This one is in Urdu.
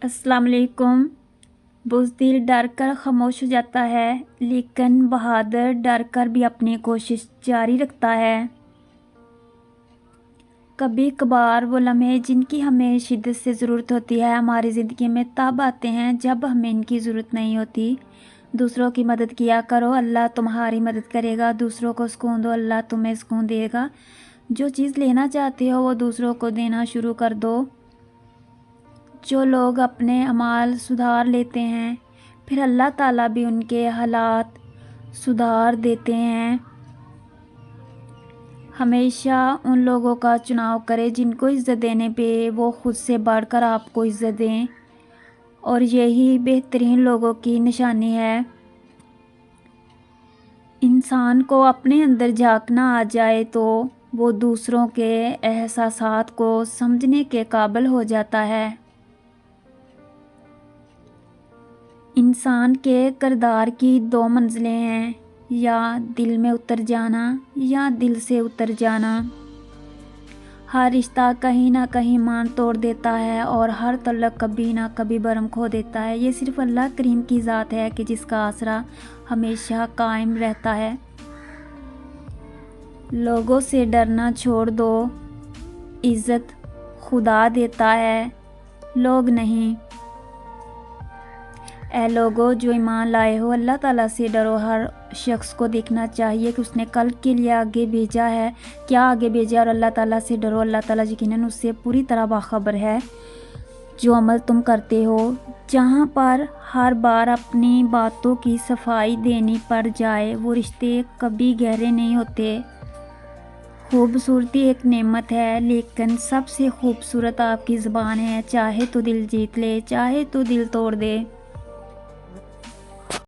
السلام علیکم۔ بزدل ڈر کر خاموش ہو جاتا ہے، لیکن بہادر ڈر کر بھی اپنی کوشش جاری رکھتا ہے۔ کبھی کبھار وہ لمحے جن کی ہمیں شدت سے ضرورت ہوتی ہے ہماری زندگی میں تب آتے ہیں جب ہمیں ان کی ضرورت نہیں ہوتی۔ دوسروں کی مدد کیا کرو، اللہ تمہاری مدد کرے گا۔ دوسروں کو سکون دو، اللہ تمہیں سکون دے گا۔ جو چیز لینا چاہتے ہو وہ دوسروں کو دینا شروع کر دو۔ جو لوگ اپنے اعمال سدھار لیتے ہیں پھر اللہ تعالیٰ بھی ان کے حالات سدھار دیتے ہیں۔ ہمیشہ ان لوگوں کا چناؤ کرے جن کو عزت دینے پہ وہ خود سے بڑھ کر آپ کو عزت دیں، اور یہی بہترین لوگوں کی نشانی ہے۔ انسان کو اپنے اندر جھانکنا آ جائے تو وہ دوسروں کے احساسات کو سمجھنے کے قابل ہو جاتا ہے۔ انسان کے کردار کی دو منزلیں ہیں، یا دل میں اتر جانا یا دل سے اتر جانا۔ ہر رشتہ کہیں نہ کہیں مان توڑ دیتا ہے اور ہر تعلق کبھی نہ کبھی بھرم کھو دیتا ہے۔ یہ صرف اللہ کریم کی ذات ہے کہ جس کا آسرا ہمیشہ قائم رہتا ہے۔ لوگوں سے ڈرنا چھوڑ دو، عزت خدا دیتا ہے، لوگ نہیں۔ اے لوگو جو ایمان لائے ہو، اللہ تعالیٰ سے ڈرو۔ ہر شخص کو دیکھنا چاہیے کہ اس نے کل کے لیے آگے بھیجا ہے، کیا آگے بھیجا، اور اللہ تعالیٰ سے ڈرو۔ اللہ تعالیٰ یقیناً اس سے پوری طرح باخبر ہے جو عمل تم کرتے ہو۔ جہاں پر ہر بار اپنی باتوں کی صفائی دینی پڑ جائے وہ رشتے کبھی گہرے نہیں ہوتے۔ خوبصورتی ایک نعمت ہے، لیکن سب سے خوبصورت آپ کی زبان ہے، چاہے تو دل جیت لے، چاہے تو دل توڑ دے۔